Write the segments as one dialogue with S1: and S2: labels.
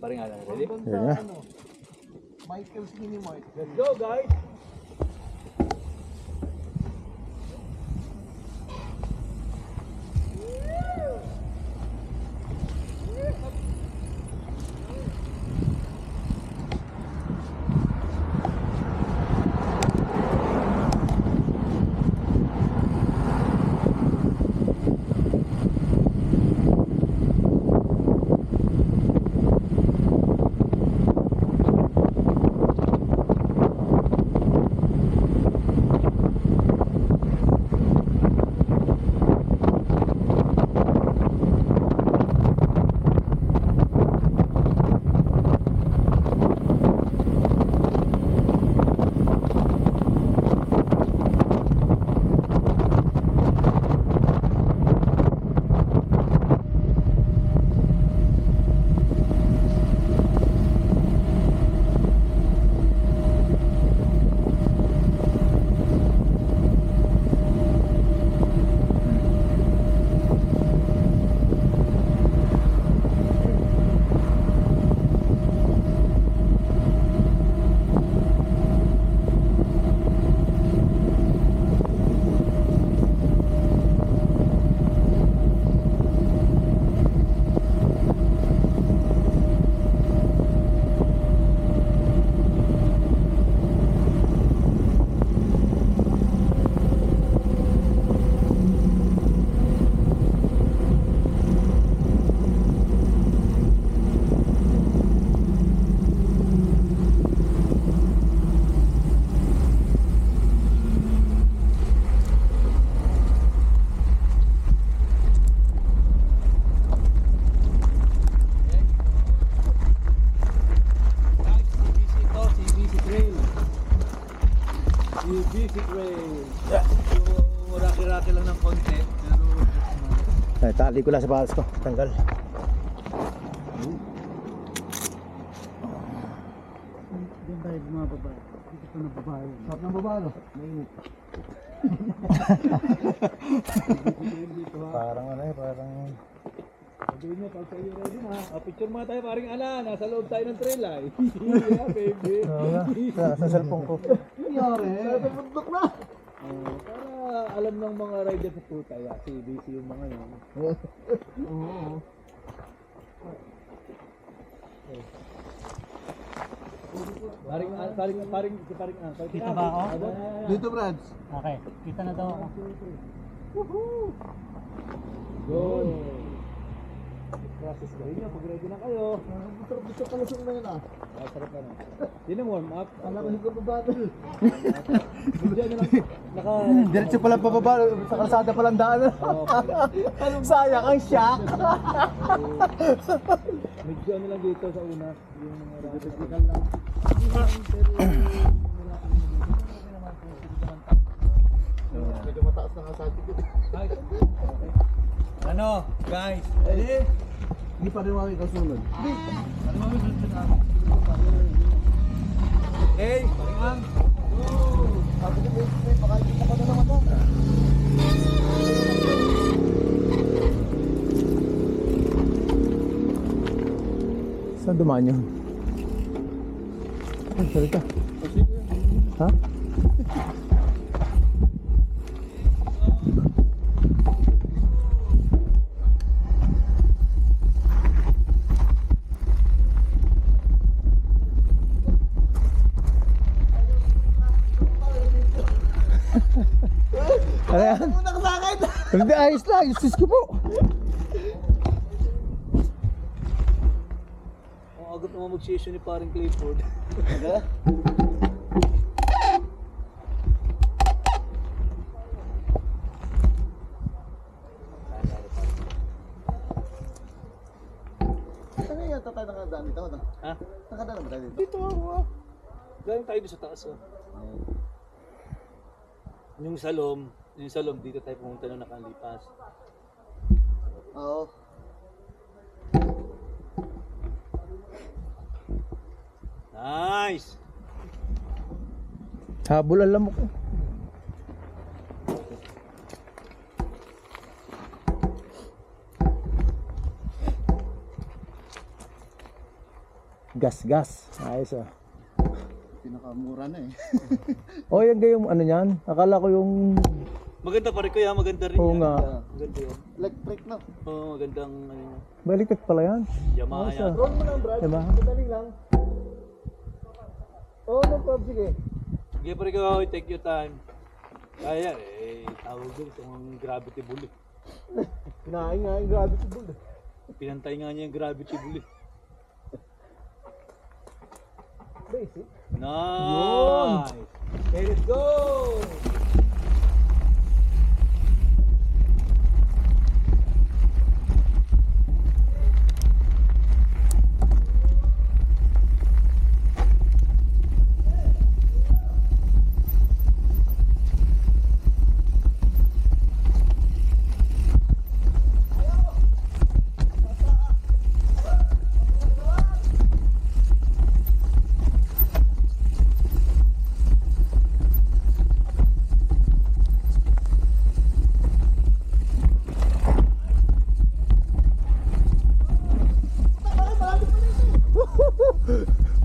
S1: Paring Alan, ready?
S2: Yan na.
S3: Michael's Mini Mart.
S1: Let's go, guys! Basic rail. So, raki-raki lang ng konti. Pero,
S2: Ay, tali ko lang sa palas ko. Tanggal.
S3: Diyan tayo bumababa. Dito pa nababae. Sarap ng baba, no? Mainit.
S2: Parang ano eh, parang...
S1: sabihin nyo, pag kayo ready na, picture mga tayo, paring Alan, nasa loob tayo ng trail ay. Yeah, baby.
S2: Oo nga, sa cellphone ko.
S3: Nangyari? Nasa bundok na.
S1: Para alam ng mga rider sa puta, ya, CBC yung mga yun.
S3: Oo.
S1: Paring,
S3: Kita ba ako? Dito, Brads. Okay, kita na daw ako.
S1: Woohoo! Good. Process gawin nyo, pag ready na kayo.
S3: Gusto pala sa mga na.
S1: Ay, sarap ka na. Yun ang warm up.
S3: Alam ko hindi ko pabattle.
S1: Medyo ano lang, naka...
S2: Diretso pala pababa, sa kalsada palang daan. Anong sayang, ang shock.
S1: Medyo ano lang dito sa una. Yung mga
S3: Technical lang. Medyo mataas na nga sa atin.
S1: Ano, guys? Ready?
S3: Hindi pa rin makikita sunod.
S1: Okay, paringan.
S3: Sabi ko, baka hindi mo ko na naman doon.
S2: Saan dumaan yun? Ay, salita. Ha? Ano yan?
S3: Muna ka sa akin!
S2: Hindi, ayos lang. Sus ko po.
S1: Ang agad naman mag-session ni paring Clifford.
S3: Ano yung tatay nakadaan dito?
S1: Ha?
S3: Nakadaan na ba tayo dito?
S1: Dito ako ah. Galing tayo doon sa taas ah. Yung salom, dito tayo pumunta nung nakalipas.
S3: Oo.
S1: Nice!
S2: Habol alam mo ko. Gas. Ayos ah.
S3: Pinakamura na eh.
S2: O yan yung ano yan? Akala ko yung...
S1: Maganda pa rin kuya, maganda rin
S2: Oo
S1: yan.
S2: nga.
S1: Maganda yun.
S3: Electric na.
S1: Oo, magandang ano yun.
S2: Baliktad pala yan.
S1: Yamaha
S2: Ayos
S1: yan.
S2: ah.
S3: Roll mo lang, Brad.
S2: Diba?
S3: Madali lang. Oo, no problem. Sige.
S1: Sige pa rin kuya, take your time. Kaya tawag doon itong gravity bull.
S3: Kinain nga yung gravity bull.
S1: Pinantay nga niya yung gravity bull.
S3: Basic.
S1: Nice! Okay, let's go!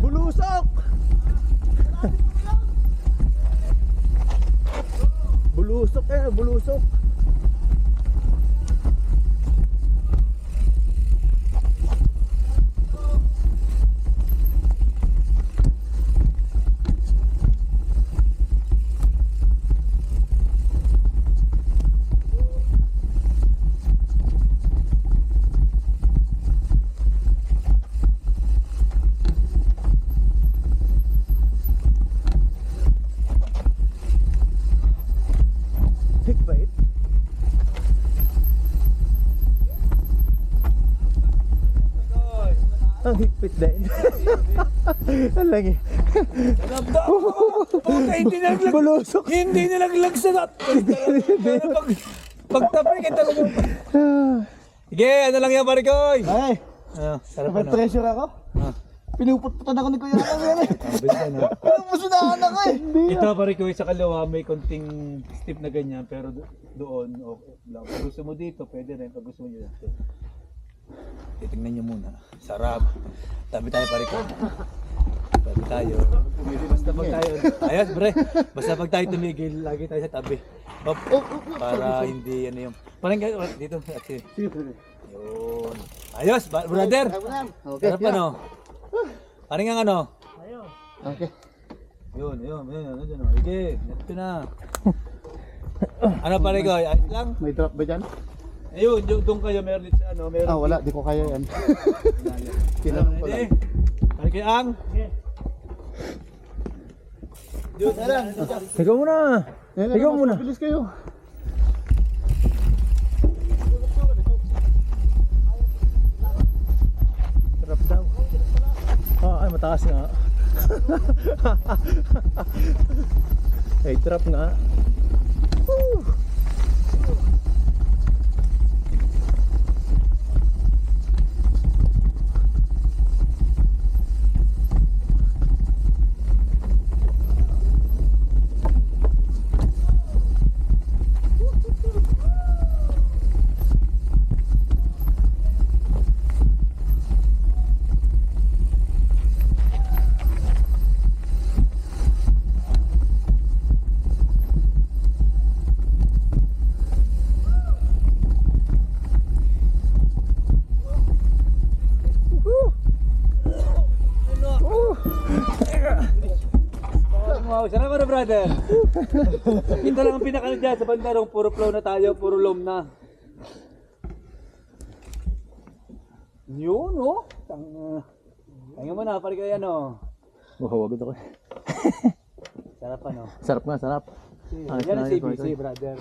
S2: Bulusok! Bulusok. Hikbait. Ang higpit din. Ang lagi.
S1: Hindi nalaglag.
S2: Bulusok.
S1: Hindi nalaglag sa nat. Pagtapay kita talaga. Sige, ano lang yan pare ko?
S3: Ay,
S1: Sarap
S3: may
S1: ano.
S3: treasure ako. Pinuputputan ako ni Kuya Alam yan eh.
S1: Bilis ano.
S3: Pinupusinahan ako eh.
S1: Ito pare ko sa kaliwa may konting steep na ganyan pero doon okay lang. Pag gusto mo dito pwede rin pag gusto mo dito. Titingnan niyo muna. Sarap. Tabi tayo pare ko. Tabi tayo. Basta pag tayo. Ayos bre. Basta pag tayo tumigil lagi tayo sa tabi. Hop. Para hindi ano yung. Parang dito. Okay. Yun. Ayos brother.
S3: Okay.
S1: Sarap ano. Parang ang ano.
S3: Okay.
S1: Yun. Sige, ito na. Ano pare ko? Ayos lang.
S3: May drop ba dyan?
S1: Ayun, doon kayo meron dito sa ano, meron.
S3: Ah, wala. Di ko kaya yan. Tinanong ko lang.
S1: Pare kay Ang. Yun,
S2: Ikaw muna. Ikaw muna.
S3: Bilis kayo.
S2: Sarap daw. Ay mataas nga. Ay trap nga. Woo!
S1: Wow, sarap na brother. Ito lang ang pinakano dyan sa bandarong, puro flow na tayo, puro loam na. Yun oh. Tanga mo na, pare kayo ano.
S2: Wagod ako.
S1: Sarap ano.
S2: Sarap nga, sarap.
S1: Yan ang CBC brother.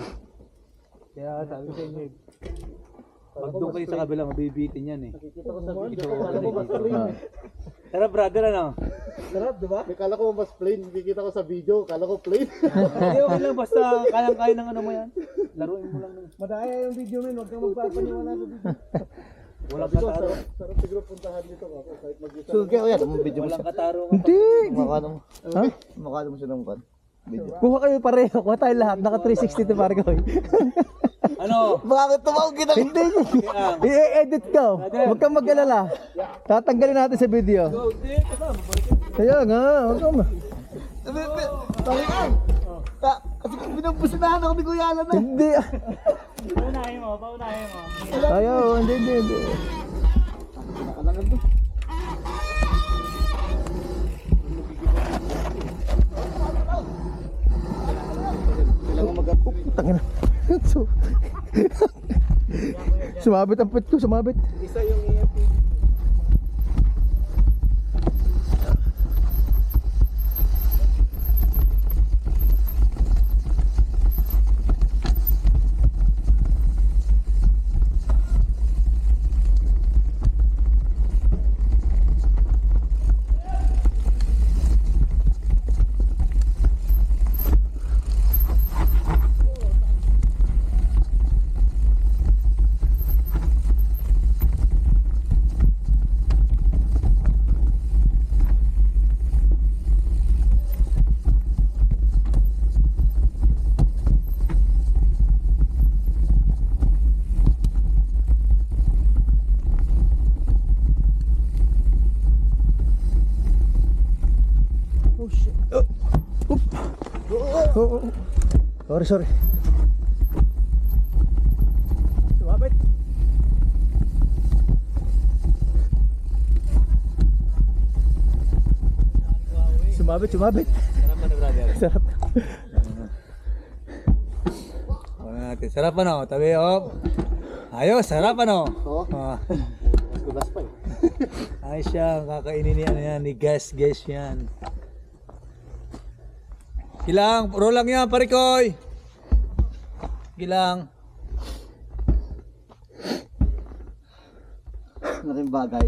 S1: Kaya sabi ko sa inyo, pag doon kayo sa kabila, mabibitin yan eh.
S3: Nakikita ko sa video.
S1: Ito,
S3: Kala ko mas plain eh.
S1: Sarap brother ano.
S3: Sarap, di ba? Kala ko mas plain. Nakikita ko sa video. Kala ko plain.
S1: Hindi okay lang, basta kayang-kaya ng ano mo yan. Laruin mo lang.
S3: Madaya yung video mo. Huwag kang magpapaniwala sa video.
S1: Walang kataro.
S3: Sarap siguro puntahan dito ako. Kahit mag-isa.
S2: So, kaya yan, video mo
S1: Walang
S2: siya.
S1: kataro.
S2: Hindi!
S3: Makano mo.
S2: Ha?
S3: Makano mo siya ng kan. Video.
S2: Kuha kayo pareho, kuha tayo lahat. Naka 360 to pare ko.
S1: Ano?
S2: Bakit tumawag kita? Hindi. I-edit ko. Huwag kang mag-alala. Tatanggalin natin sa video.
S1: Go, di, kasama.
S2: Kaya nga, huwag kang Talikan! Kasi binubusinahan ako ni Kuya Alan eh. Hindi.
S3: Paunahin mo.
S2: Ayaw, hindi. Nakalangan to. Kailangan mag-apok. Tangina. Sumabit ang pit ko, sumabit.
S1: Isa yung EMP.
S2: Oh shit. Oh. Sorry. Sumabit. Sumabit.
S1: Sarap na brother.
S2: Sarap.
S1: Natin. Sarap ano? Tabi, oh. Ayos, sarap ano?
S2: Oo.
S1: Ah.
S2: Mas kulas pa eh.
S1: Ay siya, kakainin ni ano yan, ni Guess yan. Gilang, puro lang yan, parikoy. Gilang.
S2: Malaking bagay.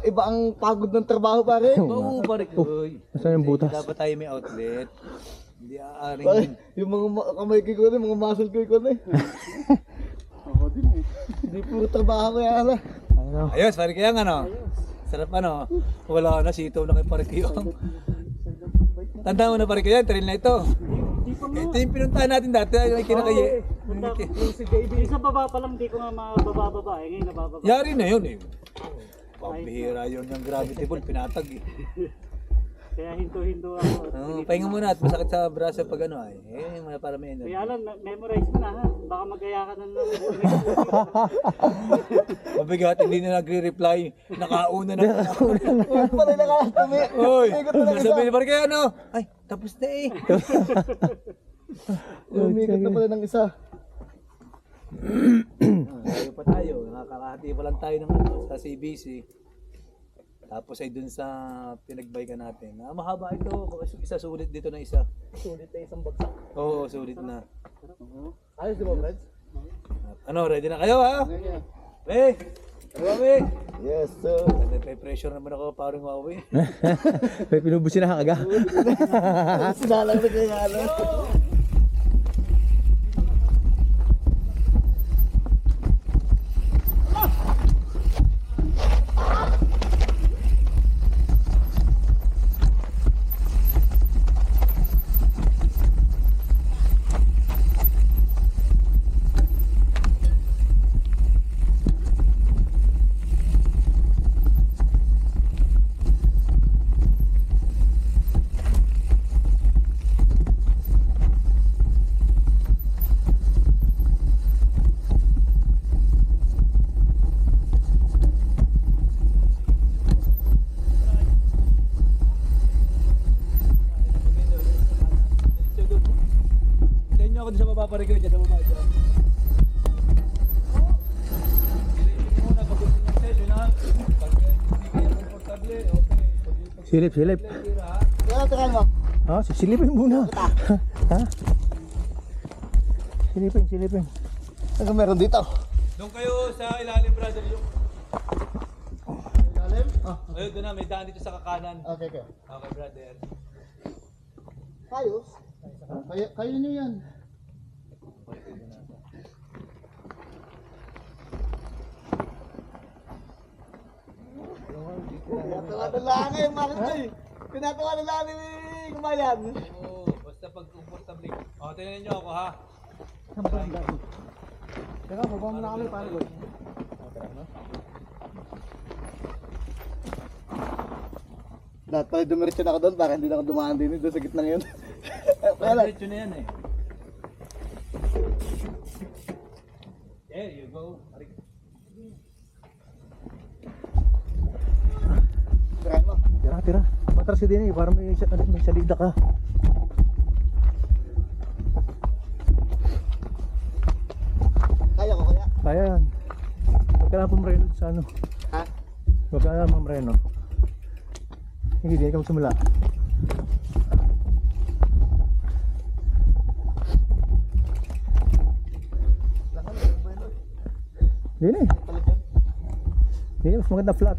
S2: Iba ang pagod ng trabaho pare.
S1: Oo, parikoy.
S2: Nasaan yung butas?
S1: Dapat tayo may outlet. Hindi aaring.
S2: Pare, yung mga kamay ko na, mga muscle ko na eh. Ako din eh. Hindi puro trabaho kaya ala. Ano?
S1: Ayos, parikoy yan ano? Sarap ano? Wala na, sitaw na kay parikoy. Tanda mo na parikoy yan, trail na ito. Ito yung pinuntahan natin dati, ay kinakaye.
S3: Yung si JB. Yung sa baba pa lang, di ko nga mabababa. Ngayon nabababa.
S1: Yari na yun eh. Pambihira yun yung gravity ball, pinatag eh.
S3: Kaya hinto-hinto ako.
S1: Pahinga muna at masakit sa braso pag ano ay. Para may energy.
S3: Kaya Alan, memorize mo na ha. Baka magaya ka na lang.
S1: Mabigat, hindi na nagre-reply. Nakauna na.
S2: Pare nakakatami.
S1: Oy, sabi ni Parke ano? Ay, tapos na eh.
S2: Umikot na pala ng isa.
S1: Tayo pa tayo. Nakakahati pa lang tayo ng ano, sa CBC. Tapos ay dun sa pinagbike natin. Mahaba ito. Isa sulit dito na isa.
S2: Sulit na isang bagsak.
S1: Oo, sulit na.
S2: Ayos di ba, Brad?
S1: Ano, ready na kayo ha? Hey! Huawei!
S2: Yes, sir.
S1: May pressure naman ako parang Huawei.
S2: May pinubusin na kaga. Sinalang na kaya ano.
S1: Ako din sa baba pa rin kayo dyan, sa baba dyan. Silipin muna, pag-usin yung session ha. Pag hindi kayo komportable, okay.
S2: Silip.
S1: Tira ha.
S2: Kaya mo. Ah, silipin muna. Ha? Silipin. Ano meron dito?
S1: Doon kayo sa ilalim, brother. Yung...
S2: Ilalim?
S1: Ayun, doon na, may daan dito sa kakanan.
S2: Okay.
S1: Okay, brother.
S2: Ayos. Kayo nyo yan. Pinatawa na lang eh, bakit ba eh? Pinatawa na lang ni Kumayan.
S1: Oo, basta pag komportable. O, tingnan nyo ako ha.
S2: Teka, baba mo na kami para ko. Dapat pala dumiretso na ako doon para hindi na ako dumaan din doon sa gitna ngayon. Kaya lang.
S1: Diretso na yan eh. There you go.
S2: Tirahan mo.
S3: Tira. Matras ka din eh, para may salida ka.
S2: Kaya ko kaya.
S3: Kaya yan. Huwag ka na pumreno sa ano.
S2: Ha?
S3: Huwag ka na pumreno. Hindi ka magsimula. Hindi na eh. Hindi, mas maganda flat.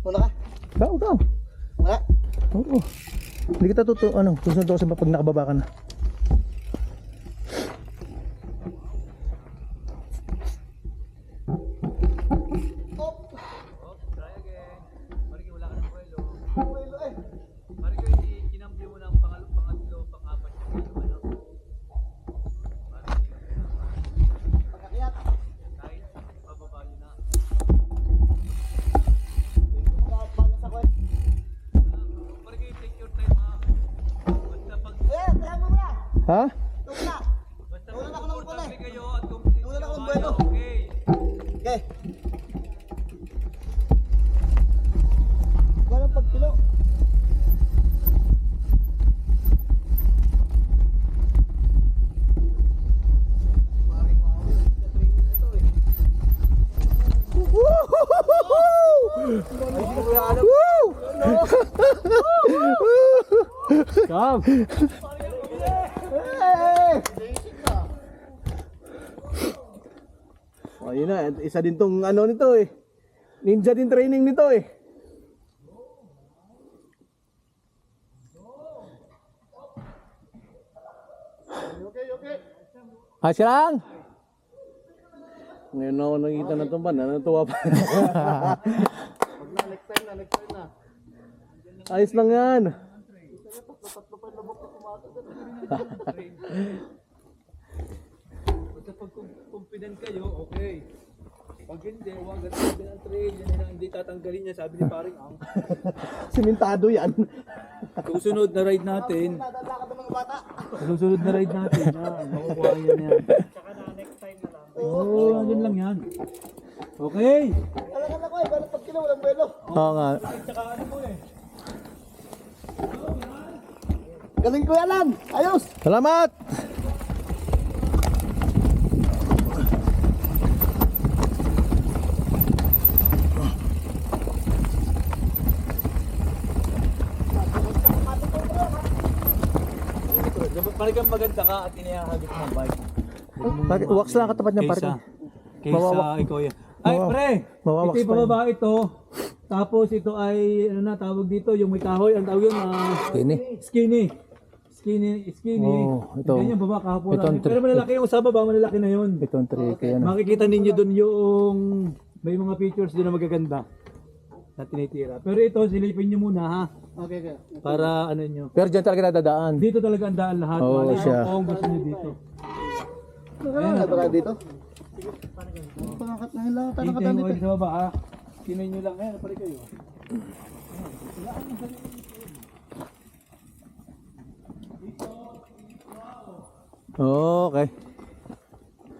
S2: Muna ka?
S3: Ikaw.
S2: Muna?
S3: Oo. Hindi kita susunod ako sa pag nakababa ka na. Ha?
S2: Nauna na ako ng pala eh. Nauna na ako ng buwelo. Okay. Walang pagkilo.
S3: Come! Oh, yun na, isa din tong ano nito eh. Ninja din training nito eh.
S2: Okay.
S3: Asya lang! Ngayon ako nakita na itong pan, natuwa pa.
S2: Next time na.
S3: Ayos lang yan.
S1: Basta pag confident kayo, okay. Pag hindi, huwag ganun ang trail. Yan na hindi tatanggalin niya, sabi ni paring ang.
S3: Simentado yan.
S1: Susunod na ride natin.
S2: Nadadala ka ng mga bata.
S1: Susunod na ride natin. Makukuha yan yan.
S2: Tsaka na next time na lang.
S1: Oo, yun lang yan. Okay.
S2: Talaga na ko eh. Walang pagkilo, walang buwelo.
S3: Oo nga.
S1: Tsaka ano mo eh.
S2: Galing ko yan. Ayos.
S3: Salamat!
S1: Parigang maganda ka at inihahagit ng bike.
S3: Wax lang katapat niya pare.
S1: Kaysa ikaw yan. Ay pre!
S3: Mawawaks
S1: Ito yung
S3: pa yan.
S1: pababa ito. Tapos ito ay, ano na tawag dito, yung may kahoy. Ang tawag yun,
S3: Skinny.
S1: Skinny.
S3: Oh, ito.
S1: Ganyan baba kahapon.
S3: Ito ang
S1: Pero malalaki yung sa baba, malalaki na yun.
S3: Ito ang trick yan.
S1: Makikita ninyo doon yung may mga pictures doon na magaganda na tinitira. Pero ito, silipin nyo muna ha.
S2: Okay.
S1: Para ano nyo.
S3: Pero dyan talaga nadadaan.
S1: Dito talaga ang daan lahat.
S3: Oo,
S1: Mali
S3: siya.
S1: kung gusto nyo dito.
S2: Ano ba dito? Panakat na lang.
S1: Hintayin
S2: Tanakatan
S1: mo
S2: dito.
S1: kayo sa baba ha. Kinay nyo lang. Ayan, pare kayo.
S3: Okay.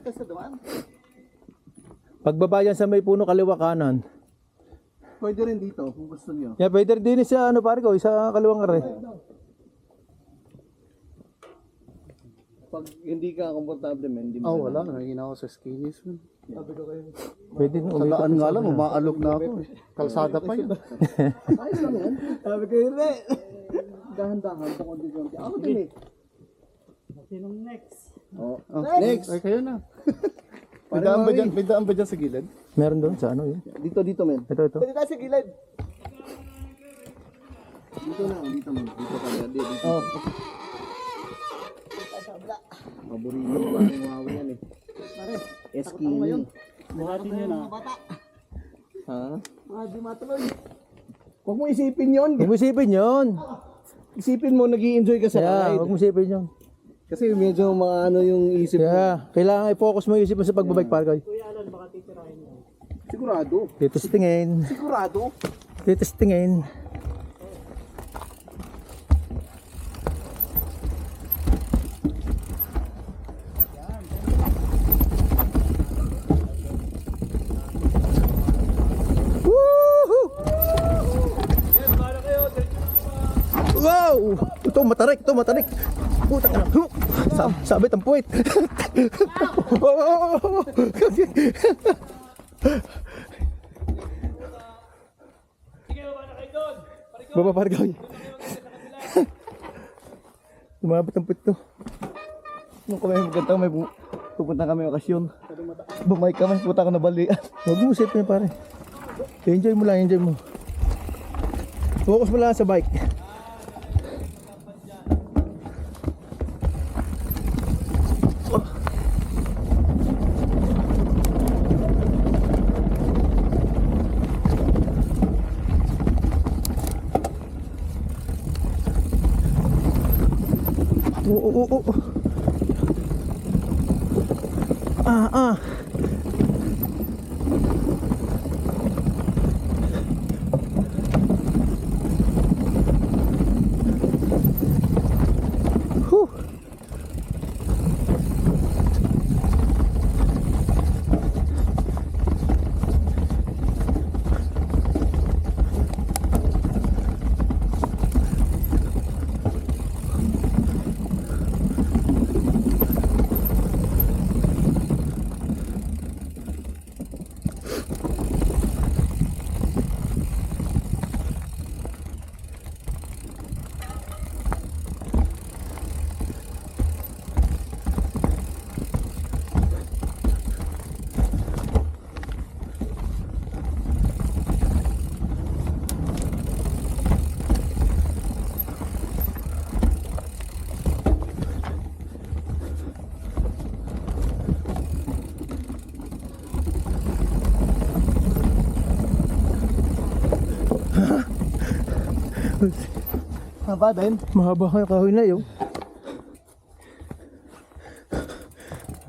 S2: Sa dumaan.
S3: Pagbaba yan sa may puno kaliwa kanan.
S2: Pwede rin dito kung gusto niyo.
S3: Yeah, pwede din sa ano pare ko, sa kaliwang are.
S2: Pag hindi ka komportable, men, hindi mo.
S4: Oh, wala. Nangingin ako sa skinnies. Man.
S3: Pwede
S4: Sa daan nga lang, umaalog na ako. Kalsada pa yun.
S2: Ayos lang yan. Sabi ko yun eh. Dahan-dahan, konti-konti. Ako din eh.
S1: Sinong next?
S4: Oh,
S2: Next!
S4: Ay, kayo na. May daan ba dyan? May daan ba dyan sa gilid?
S3: Meron doon sa ano yun.
S2: Dito, men.
S3: Ito.
S2: Pwede tayo sa gilid. Dito na, dito men. Dito ka, dito.
S4: Oh,
S2: Paborito ko ba yung wawi yan eh. Pare, Eskini.
S1: Buhatin nyo na.
S2: Mga bata.
S4: ha?
S2: Mga di matuloy. Huwag mo isipin yun.
S3: Huwag mo isipin yun.
S2: Isipin mo, nag-i-enjoy ka sa
S3: Kaya,
S2: ride.
S3: huwag mo isipin yun.
S2: Kasi medyo maano yung isip mo.
S3: Kaya, kailangan i-focus mo yung isip mo sa pagbabike parkoy.
S2: Sigurado.
S3: Titistingin.
S2: Sigurado.
S3: Titistingin. Woohoo! Wow! Ito matarik, ito matarik. Putang ina. Sabit ang puwit. Baba parkoy. Lumabot ang puwit to.
S2: Nung kami magkanta, may pupunta kami okasyon. Bumay kami, puta ko na balian.
S3: Huwag mo isipin pare. Enjoy mo lang, enjoy mo. Focus mo lang sa bike. Oo. Ah. Whew.
S2: Haba din.
S3: Mahaba kayo kahoy na yun.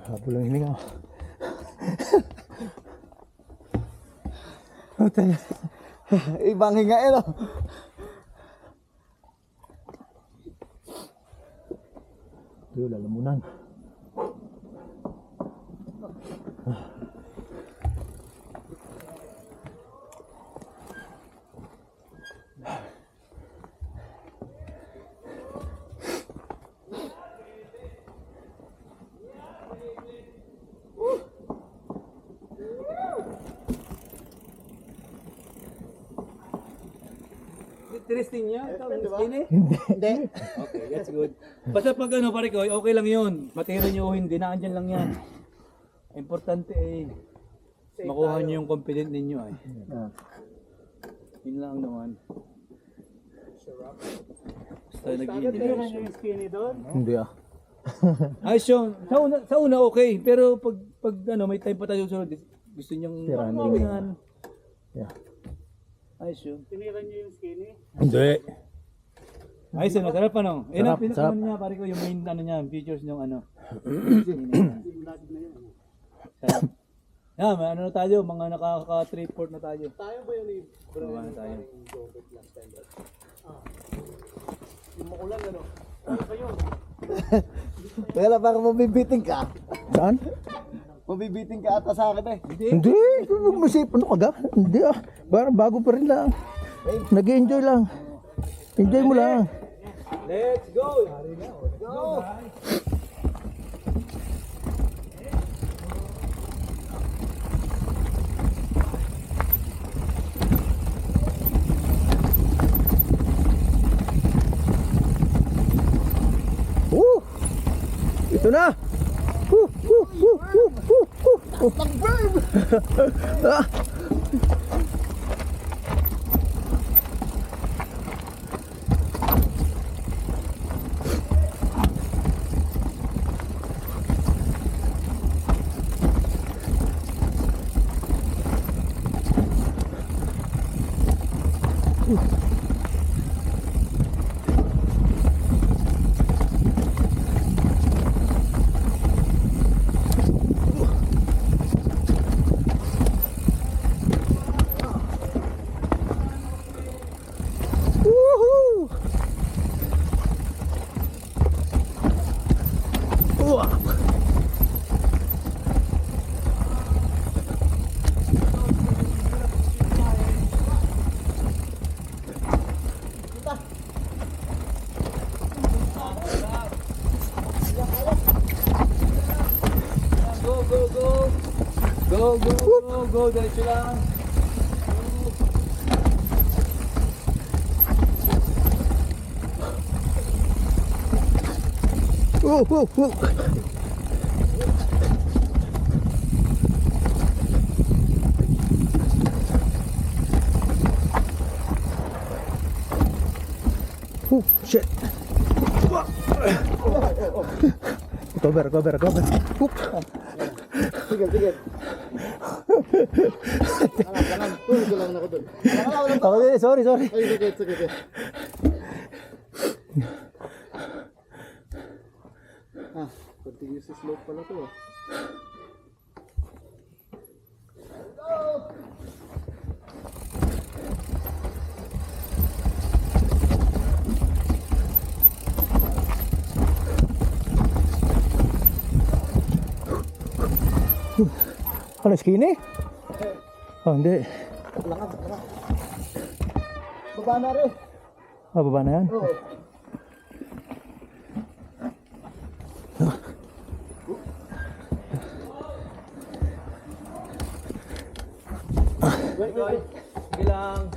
S3: Habol lang hininga.
S2: Ibang hinga eh, no?
S3: Ito, lalamunan.
S1: Interesting niya. Hindi.
S2: Hindi.
S1: Okay, that's good. Basta pag ano pare ko, okay lang yun. Matira nyo o hindi, naandyan lang yan. Importante eh, makuha nyo yung confident ninyo eh. Yun lang naman. Basta nag-i-enjoy.
S3: Hindi ah.
S1: Ayos yun. Sa una okay, pero pag ano, may time pa tayo susunod, gusto nyong tingnan.
S3: Yeah.
S1: Ayos yun.
S3: Hindi.
S1: Ayos yun, masarap ano. Eh,
S3: Sarap,
S1: pinaka
S3: sarap.
S1: niya, pare ko, yung main ano niya, features ng ano. Sarap. Yeah, may ano na tayo, mga nakaka-3-port na tayo. Tayo ba yun eh? Bawa na tayo.
S2: Kaya parang mabibiting ka.
S3: Saan?
S2: Mabibiting ka ata sa akin eh.
S3: Hindi. Huwag mo isip. Ano ka ga? Hindi ah. Parang bago pa rin lang. Nag-enjoy lang. Enjoy mo lang.
S1: Let's go!
S2: Go!
S3: Ito na. Ah.
S1: Go, go, go! Go, go, go, go! Diretso lang!
S3: Oh, oh, oh. Oh, shit. Cover. Oop.
S2: Sige, sige. Kanan. Tulog lang ako doon.
S3: Okay, sorry.
S2: Ay, sige. Continuous slope pala to.
S3: Ano, skinny? Oh, hindi.
S2: Lakad. Baba na rin.
S3: Ah, baba na yan?
S2: Oo.
S1: Sige lang.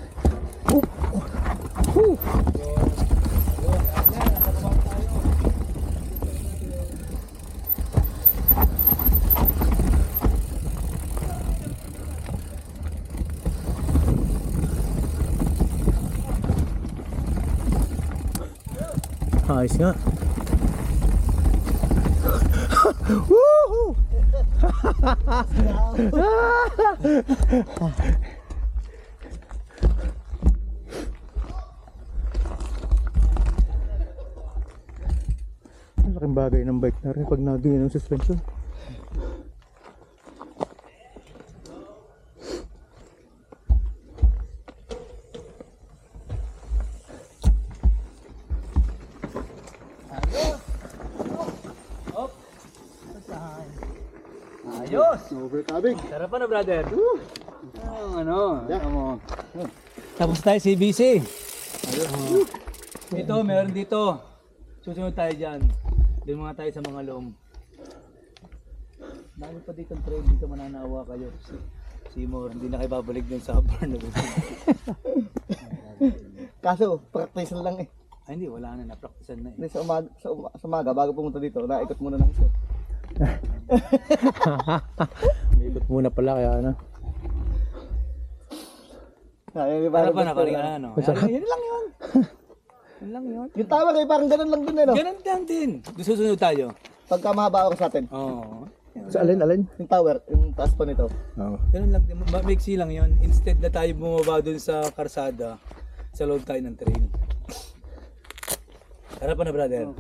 S3: Ayos nga. Woohoo! Ang laking bagay ng bike na rin pag nagawin ng suspension.
S1: Ayos!
S2: Overcoming.
S1: Sarap pa na, brother. Ano?
S2: Yeah.
S1: Tapos tayo CBC. Ito, meron dito. Susunod tayo dyan. Doon muna tayo sa mga loom. Dami pa dito ang trail. Dito mananawa kayo. Seymour, hindi na kayo babalik dun sa barn.
S2: Kaso, practice lang eh.
S1: Ay, hindi. Wala na. Napraktisan na eh.
S2: Hindi, sa umaga, bago pumunta dito, naikot muna ng isa.
S3: May ikot muna pala kaya ano.
S1: Para pa na, parang ano.
S3: Masarap.
S1: Yan lang yun. Yan lang yun.
S2: Yung tower eh, parang ganun lang din eh, no?
S1: Ganun lang din. Susunod tayo.
S2: Pagka mahaba ako sa atin.
S1: Oo.
S3: Sa alin?
S2: Yung tower, yung taas pa nito.
S3: Oo.
S1: Ganun lang din. Mixi lang yun. Instead na tayo bumaba dun sa karsada, sa loob tayo ng trail. Tara pa na, brother.